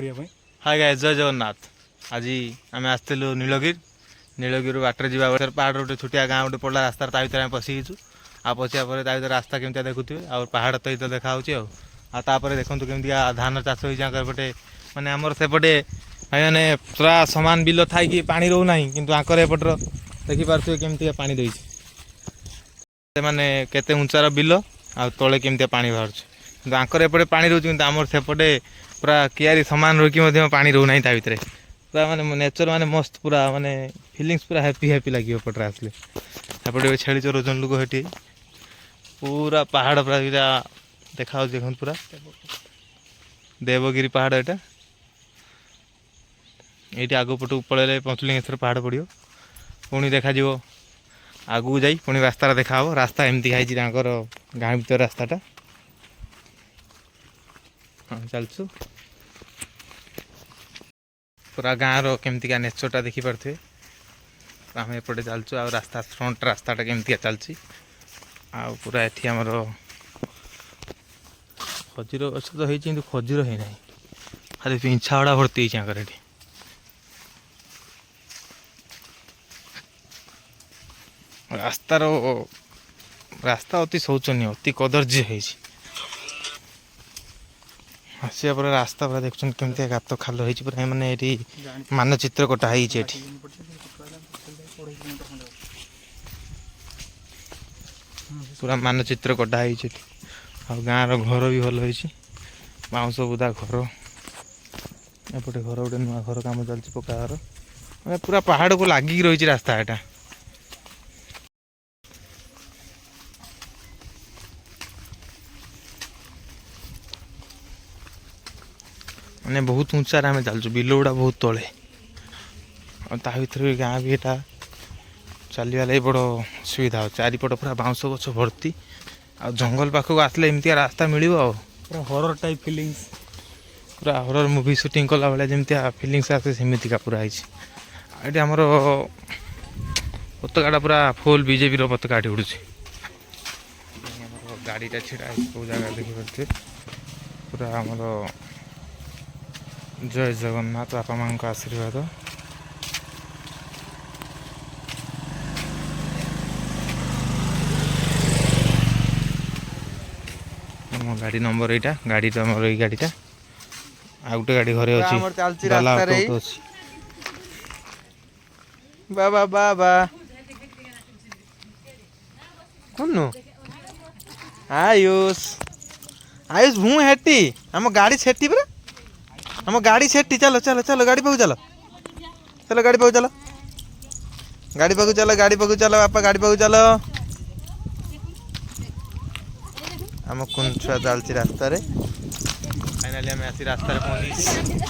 करने। Hi guys, जय जगन्नाथ। आज आम आसलु नीलगिरी नीलगिरी बाटर जा पहाड़ गोटे छोटिया गाँव गोटे पड़ा रास्तार ता भर पशिचु आ पशिया पर रास्ता केमती देखुए आ पहाड़ तो ये देखा आपर देखो केमती धान चाष होपटे माने आमर सेपटे मैंने पूरा सामान बिल थी पानी रोना कि आंकर एपटर देखिपे केमती पानी रही मैंने केते उंचार बिल आ तले केमती पानी बाहर कि आंकर एपटे पानी रोचे कि आमर सेपटे पूरा कियारी सामान रोक पानी रोना ता भर पूरा माने नेचर माने मस्त पूरा माने फिलिंग्स पूरा हैप्पी हैप्पी लगे पटरे आसले सेपटे छेली चोरौन लोक हेटी पूरा पहाड़ पूरा देखा देख पूरा देवगिरी पहाड़ एटा ये आग पटू पलैले पंचलिंगेश्वर पहाड़ पड़ो पुणी देखा आगू जाई पुणी रास्ता देखा रास्ता एमती खाई गाँ भर रास्ताटा हाँ चलचु पूरा गाँव केमती नेचरटा देखिपे आम एपटे चलचु आ रास्ता फ्रंट रास्ताटा केमती चलची आ पूरा एठी आमर खजूर गछ तो होती खजूर है ना खाली पिंछा गुड़ा भर्ती होकर रास्तार रास्ता अति शोचनीय अति कदर्य है आसिया पर रास्ता पूरा देखुन केमती गात खाल हो पूरा मैंने ये मानचित्र कटाई पूरा मानचित्र कटाई आ गाँव घर भी भल हो बाउंश बुदा घर एपटे घर गोटे नुआ घर कम चलती पक्का घर मैं पूरा पहाड़ को लगिक रही रास्ता एटा मैंने बहुत ऊंचार आम चलचु बिल गुड़ा बहुत तले भी गाँ भी यहाँ चलवा लगे बड़ सुविधा चारिपट पूरा बाउंश गछ भर्ती आ जंगल पाखक आसले एमती रास्ता मिल पूरा हॉरर टाइप फीलिंग्स पूरा हॉरर मूवी शूटिंग कला बेले जमती फीलिंग्स आसे सेमती पूरा ये आमर पताका पूरा फुल बीजेपी पताका उड़ू गाड़ीटा छिड़ा कौ जगह देखिपे पूरा आमर जय जगन्नाथ बापा माँ का आशीर्वाद मो गाड़ी नंबर यहाँ गाड़ी तो आम ये गाड़ीटा आ गोटे गाड़ी घरे अच्छी बाबा बाबा कौन आयुष आयुष भू हेटी आम गाड़ी सेठी परा हम गाड़ी सेठी चलो चलो चलो गाड़ी पाक चलो चलो गाड़ी पाक चलो गाड़ी पाक चलो गाड़ी पाक चलो बापा गाड़ी पाक चलो आम कौन छुआ चलती रास्ता फाइनाली आम आसी रास्ता पहुँची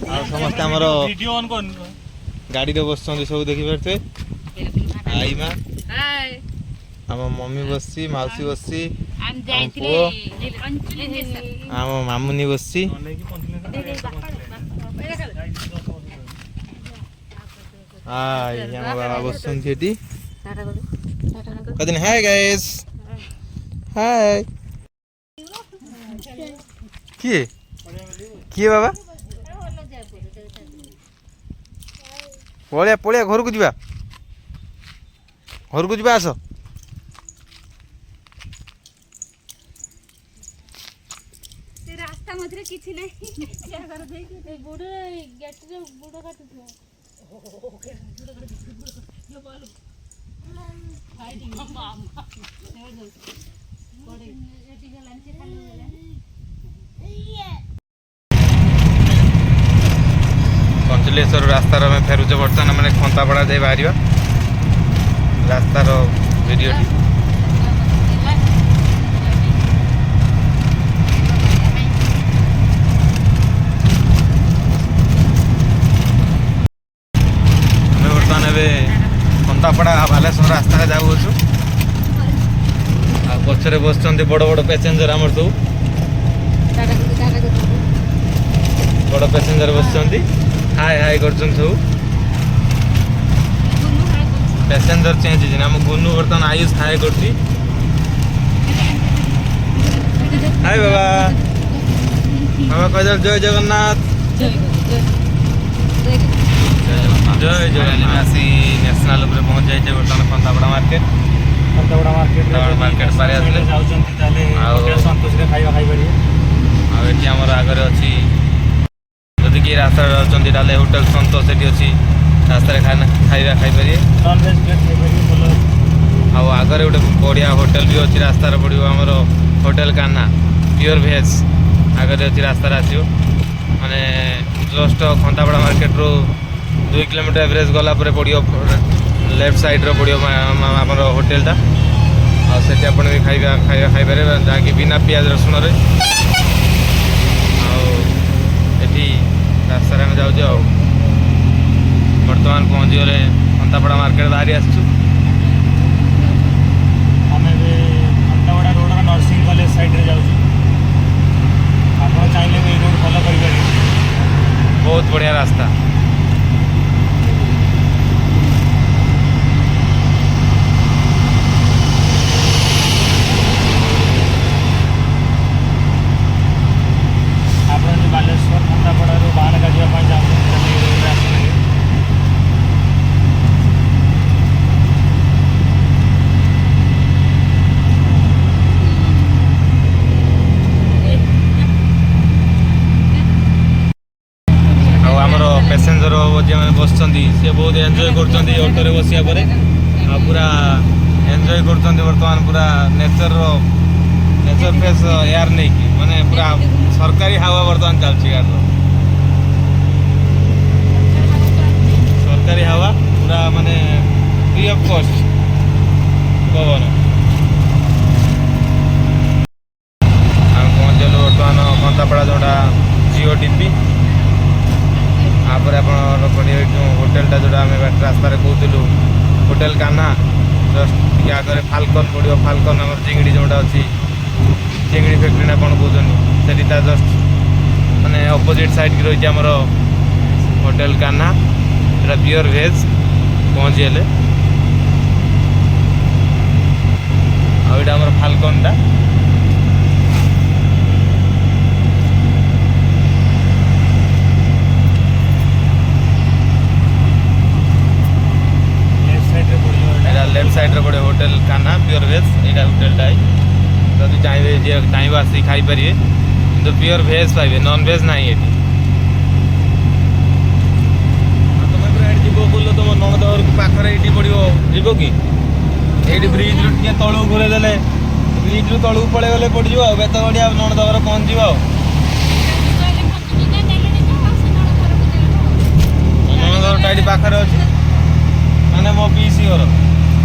आ समस्त आमर गाड़ी बस सब देखिपे आई माँ आम मम्मी बसी मौसी बसी आम मामुनी बसी बाबा बसुंती कदिन हाय गाइस हाय किए किए बाबा पलिया पलिया घर को जा घर को जा आस रास्ता मध्य किसी नहीं बुड़ गेट रे बुड़ काटुथो पंचलेश्वर रास्तार में फेरुच बर्तमान मैंने खंतापड़ा जाए बाहर रास्तार वीडियो खंतापड़ा बालेश्वर रास्ता जाऊँ पचरे बस बड़ बड़ पैसेंजर आमर सब बड़ पैसेंजर बस हाय हाय कर सब पैसेंजर चेंज होती आम गुनु बर्तमान आयुष हाय कर हाय बाबा बाबा कह जय जगन्नाथ ଜୟ ଜଗନ୍ନାଥ ଆସି ନ୍ୟାସନାଲ ଉପରେ ପହଞ୍ଚି ଯାଇଛେ ବର୍ତ୍ତମାନ ଖନ୍ତାପଡ଼ା ମାର୍କେଟ। ଖନ୍ତାପଡ଼ା ମାର୍କେଟ ପାରି ଆସିଲେ ଯାଉଛନ୍ତି ତାହେଲେ ଆଉ ହୋଟେଲ ସନ୍ତୋଷରେ ଖାଇବା ଖାଇପାରିବେ। ଆଉ ଏଠି ଆମର ଆଗରେ ଅଛି, ଯଦି କିଏ ରାସ୍ତାରେ ଯାଉଛନ୍ତି ତାହେଲେ ହୋଟେଲ ସନ୍ତୋଷ ଏଠି ଅଛି, ରାସ୍ତାରେ ଖାଇବା ଖାଇପାରିବେ। ନନଭେଜ୍ ପ୍ଲେଟ୍ ଖାଇପାରିବେ ଭଲ। ଆଉ ଆଗରେ ଗୋଟେ ବଢ଼ିଆ ହୋଟେଲ ବି ଅଛି, ରାସ୍ତାରେ ପଡ଼ିବ ଆମର ହୋଟେଲ କାହ୍ନା ପିଓର ଭେଜ୍ ଆଗରେ ଅଛି, ରାସ୍ତାରେ ଆସିବ। ମାନେ ଜଷ୍ଟ ଖନ୍ତାପଡ଼ା ମାର୍କେଟରୁ 2 କିଲୋମିଟର ଏଭରେଜ ଗଲା ପରେ ପଡ଼ିବ ଲେଫ୍ଟ ସାଇଡ଼୍ରେ ପଡ଼ିବ ଆମର ହୋଟେଲଟା। ଆଉ ସେଠି ଆପଣ ବି ଖାଇବା ଖାଇପାରିବେ, ଯାହାକି ବିନା ପିଆଜ ରସୁଣରେ। ଆଉ ଏଠି ରାସ୍ତାରେ ଆମେ ଯାଉଛୁ, ଆଉ ବର୍ତ୍ତମାନ ପହଞ୍ଚିଗଲେ ଖନ୍ତାପଡ଼ା ମାର୍କେଟ ବାହାରି ଆସିଛୁ। ଆମେ ଏବେ ଖନ୍ତାପଡ଼ା ରୋଡ଼ର ନର୍ସିଂ କଲେଜ ସାଇଡ଼୍ରେ ଯାଉଛୁ। ଆପଣ ଚାହିଁଲେ ବି ଏଇ ରୋଡ଼ ଫଲୋ କରିପାରିବେ। ବହୁତ ବଢ଼ିଆ ରାସ୍ତା। ଆପଣ ଯଦି ବାଲେଶ୍ୱର ଖନ୍ତାପଡ଼ାରୁ ବାହାନଗା ଯିବା ପାଇଁ ଚାହୁଁଛନ୍ତି ତାହେଲେ ଏଇ ରୋଡ଼ରେ ଆସିପାରିବେ। ଆଉ ଆମର ପ୍ୟାସେଞ୍ଜର ଯେଉଁମାନେ ବସୁଛନ୍ତି ସେ ବହୁତ ଏନ୍ଜୟ କରୁଛନ୍ତି ଅଟୋରେ ବସିବା ପରେ, ଆଉ ପୁରା ଏନ୍ଜୟ କରୁଛନ୍ତି ବର୍ତ୍ତମାନ ପୁରା ନେଚର ଫ୍ରେସ୍ ଏୟାର ନେଇକି, ମାନେ ପୁରା ସରକାରୀ ହାୱା ବର୍ତ୍ତମାନ ଚାଲୁଛି ଗାଡ଼ିର। ସରକାରୀ ହାୱା ପୁରା ମାନେ ଫ୍ରି ଅଫ୍ କଷ୍ଟ ପବନ। ଆମେ ପହଞ୍ଚିଲୁ ବର୍ତ୍ତମାନ ଖନ୍ତାପଡ଼ା, ଯେଉଁଟା GODP। ତାପରେ ଆପଣଙ୍କର ପଡ଼ିବ ଯେଉଁ ହୋଟେଲଟା, ଯେଉଁଟା ଆମେ ରାସ୍ତାରେ କହୁଥିଲୁ ହୋଟେଲ କାହ୍ନା, ଜଷ୍ଟ ଟିକେ ଆଗରେ ଫାଲକନ୍ ପଡ଼ିବ। ଫାଲକନ୍ ଆମର ଚିଙ୍ଗିଡ଼ି ଯେଉଁଟା ଅଛି, ଚିଙ୍ଗିଡ଼ି ଫ୍ୟାକ୍ଟ୍ରି ନା କ'ଣ କହୁଛନ୍ତି, ସେଠି ତା ଜଷ୍ଟ ମାନେ ଅପୋଜିଟ୍ ସାଇଡ଼୍କି ରହିଛି ଆମର ହୋଟେଲ କାହ୍ନା, ସେଟା ପିଓର ଭେଜ୍। ପହଞ୍ଚିଗଲେ ଆଉ ଏଇଟା ଆମର ଫାଲକନ୍ଟା। ଲେଫ୍ଟ ସାଇଡ଼୍ରେ ପଡ଼ିବ ହୋଟେଲ କାହ୍ନା ପିଓର ଭେଜ୍। ଏଇଟା ହୋଟେଲଟା, ଯଦି ଚାହିଁବେ ଯିଏ ଚାହିଁବ ଆସିକି ଖାଇପାରିବେ, କିନ୍ତୁ ପିଓର ଭେଜ୍ ପାଇବେ, ନନ୍ ଭେଜ୍ ନାହିଁ ଏଠି। ତମେ ପୁରା ଏଠି ଯିବ ବୋଲ ତୁମ ନଣଦ ଘରକୁ ପାଖରେ ଏଇଠି ପଡ଼ିବ, ଯିବ କି? ଏଇଠି ବ୍ରିଜ୍ରୁ ଟିକେ ତଳକୁ ଘୁରେଇ ଦେଲେ, ବ୍ରିଜ୍ରୁ ତଳକୁ ପଳେଇ ଗଲେ ପଡ଼ିଯିବ, ଆଉ ବେତ ବଢ଼ିଆ ନଣଦ ଘର ପହଞ୍ଚିଯିବ। ଆଉ ନଣଦ ଘରଟା ଏଇଠି ପାଖରେ ଅଛି, ମାନେ ମୋ ପିଇସି ଘର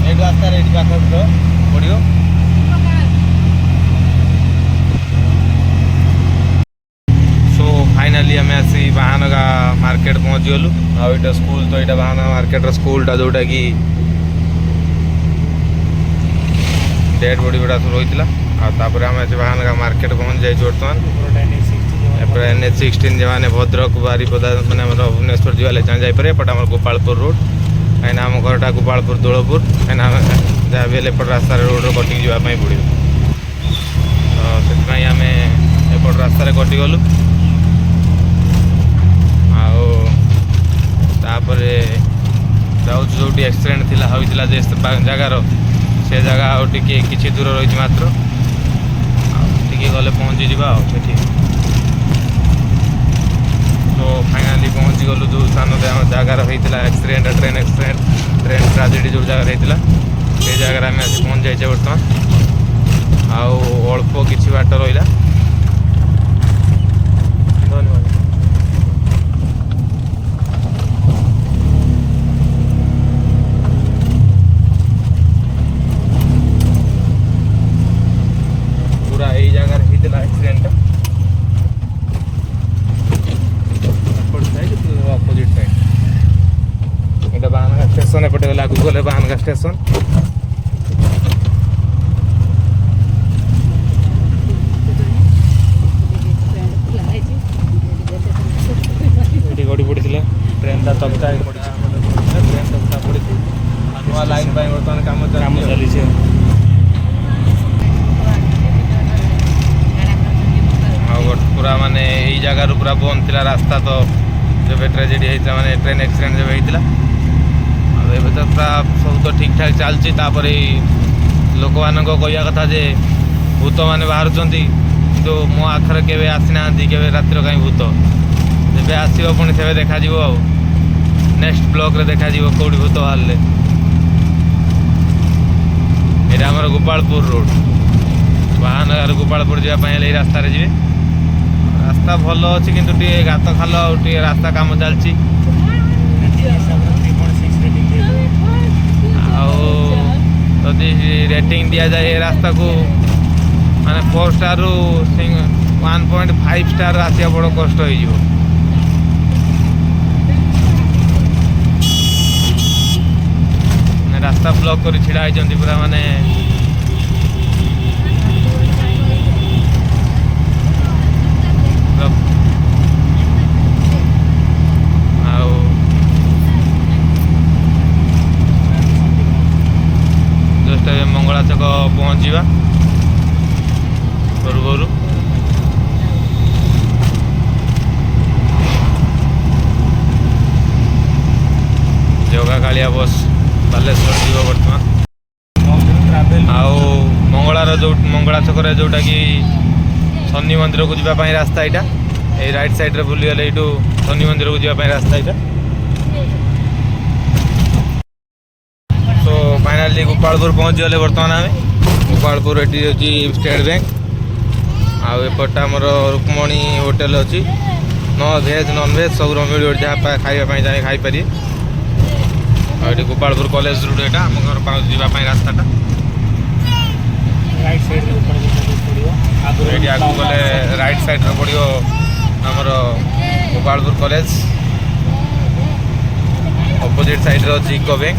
ଏଇଠି ରାସ୍ତାରେ ଏଇଠି ପାଖରେ ପଡ଼ିବ। ସୋ ଫାଇନାଲି ଆମେ ଆସି ବାହାନଗା ମାର୍କେଟ ପହଞ୍ଚିଗଲୁ। ଆଉ ଏଇଟା ସ୍କୁଲ, ତ ଏଇଟା ବାହାନଗା ମାର୍କେଟର ସ୍କୁଲଟା, ଯେଉଁଟାକି ଡେଡ୍ ବଡ଼ି ଗୁଡ଼ା ସବୁ ରହିଥିଲା। ଆଉ ତାପରେ ଆମେ ଆସି ବାହାନଗା ମାର୍କେଟ ପହଞ୍ଚି ଯାଇଛୁ ବର୍ତ୍ତମାନ। ଏପଟେ NH16 ଯେଉଁମାନେ ଭଦ୍ରକ ବାରିପଦା, ମାନେ ଆମର ଭୁବନେଶ୍ୱର ଯିବା ଲାଗି ଯାଇପାରେ। ଏପଟେ ଆମର ଗୋପାଳପୁର ରୋଡ଼, କାହିଁକିନା ଆମ ଘରଟା ଗୋପାଳପୁର ଦୋଳପୁର, କାହିଁକିନା ଆମେ ଯାହା ବି ହେଲେ ଏପଟ ରାସ୍ତାରେ ରୋଡ଼ରେ କଟିକି ଯିବା ପାଇଁ ପଡ଼ିବ। ତ ସେଥିପାଇଁ ଆମେ ଏପଟ ରାସ୍ତାରେ କଟିଗଲୁ। ଆଉ ତାପରେ ଯାଉଛୁ ଯେଉଁଠି ଆକ୍ସିଡେଣ୍ଟ ହୋଇଥିଲା ଯେ ଜାଗାର, ସେ ଜାଗା ଆଉ ଟିକେ କିଛି ଦୂର ରହିଛି ମାତ୍ର, ଆଉ ଟିକେ ଗଲେ ପହଞ୍ଚିଯିବା ଆଉ ସେଠି। ତ ଫାଇନାଲି ପହଞ୍ଚିଗଲୁ ଯେଉଁ ସ୍ଥାନରେ ଆମ ଜାଗାର ହେଇଥିଲା ଆକ୍ସିଡେଣ୍ଟ, ଟ୍ରେନ୍ ଟ୍ରାଜେଡ଼ି ଯେଉଁ ଜାଗାରେ ହେଇଥିଲା, ସେଇ ଜାଗାରେ ଆମେ ଆସି ପହଞ୍ଚି ଯାଇଛେ ବର୍ତ୍ତମାନ। ଆଉ ଅଳ୍ପ କିଛି ବାଟ ରହିଲା। ଧନ୍ୟବାଦ। ପୁରା ଏଇ ଜାଗାରେ ହେଇଥିଲା ଆକ୍ସିଡେଣ୍ଟଟା, ଅପୋଜିଟ୍ ସାଇଡ୍। ଏଇଟା ବାହାନଗା ଷ୍ଟେସନ୍, ଏପଟେ ଗଲେ ଆଗକୁ ଗଲେ ବାହାନଗା ଷ୍ଟେସନ୍। ଏଠି ଗଡ଼ି ପଡ଼ିଥିଲା ଟ୍ରେନ୍ଟା, ତକ୍ତା ପଡ଼ିଛି, ଟ୍ରେନ୍ ତକ୍ତା ପଡ଼ିଛି। ନୂଆ ଲାଇନ୍ ପାଇଁ ବର୍ତ୍ତମାନ କାମ ଚାଲିଛି। ଆଉ ପୁରା ମାନେ ଏଇ ଜାଗାରୁ ପୁରା ବନ୍ଦ ଥିଲା ରାସ୍ତା, ତ जब ट्रेजेडी होता माने ट्रेन एक्सीडेंट जब होता एवं तो पूरा सब तो ठीक ठाक चलती लोक मान कहया कथा जे भूत मैंने बाहर कि मो आखर के आसीना के रातिर कहीं भूत जब आसो पुणी से देखा नेक्स्ट ब्लॉक रे देखा कौटी भूत बाहर ये आम गोपालपुर रोड बाहानगर गोपालपुर जावाई रास्तार जी रास्ता भल अच्छी किंतु गात खाल रास्ता काम चलती आदि रेटिंग दि जाए रास्ता को माने 4 स्टार रु 1.5 स्टार आसिया बड़ कष्ट हो रास्ता ब्लॉक कर छिड़ा होती पूरा माने जस्ट मंगला छक पहुँचा पूर्वर जगा कालिया बस बालेश्वर जीव बर्तमान आउ मंगलार जो मंगला छक जोटा कि शनि मंदिर को जावाई रास्ता यहाँ ये राइट साइड रे बुलीगले यू शनि मंदिर को जावाई रास्ता यहाँ तो फाइनाली गोपालपुर पहुँच गले बर्तमान आम गोपालपुर ये स्टेट बैंक आउट आमर रुक्मणी होटेल अच्छी न भेज नॉन भेज सब मिल जहाँ खावाई जाए खाईपारे ये गोपालपुर कॉलेज रूट यहाँ आम घर पाँच जावाई रास्ता राइट साइड ये आगे गले राइट साइड पड़ो आमर गोपालपुर कॉलेज अपोजिट साइड रे अच्छी इको बैंक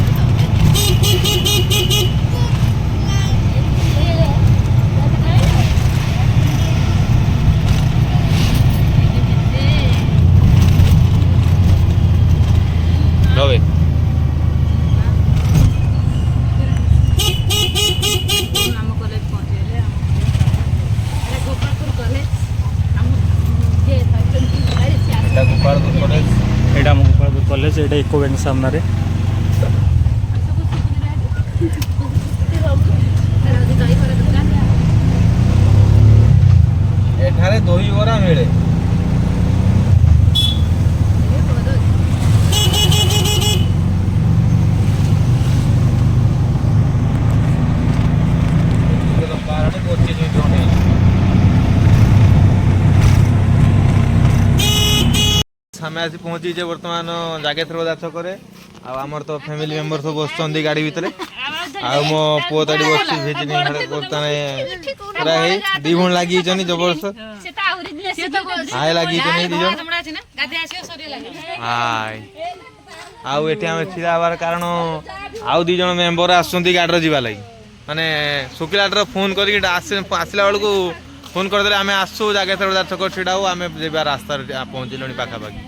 रवे गोपालपुर कॉलेज एटा गोपालपुर कॉलेज एटा इको बैंक सामने एठारे दही बरा मिले आमे आसी पहुँची बर्तमान जागेश्वर बजार छकरे आमर तो फैमिली मेंबर सब बस गाड़ी भितर मो पुओ तो बस बर्तमान पूरा दी भण लगी जबरदस्त हाय लगी दीज हाय आउ ये छिड़ा हबार कारण आउ दी जन मेम्बर आसुँच गाड़ी जावा लगी माने शुक्लाटर फोन कर आसला बेलू फोन करदे आम आसू जागेश्वर बजार छक छिड़ा हो आम जा रास्ता पहुँचल पाखापाखि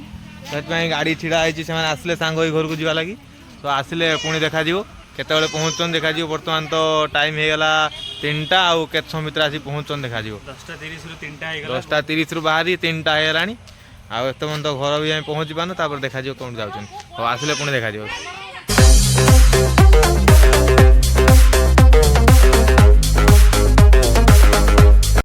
से गाड़ी छिड़ा से आसले सांग घर को जावा लगी तो आसिले पुणी देखा केत पहुँचन देखा बर्तमान तो टाइम हो गला 3टा आउ के समय भितर आसी पहुँचन देखा 10:30 रु बाहरी 3टा होगा आउ एत मन तो घर भी पहुँची पान देखा कौन जाऊँ आसिले पुणी देखा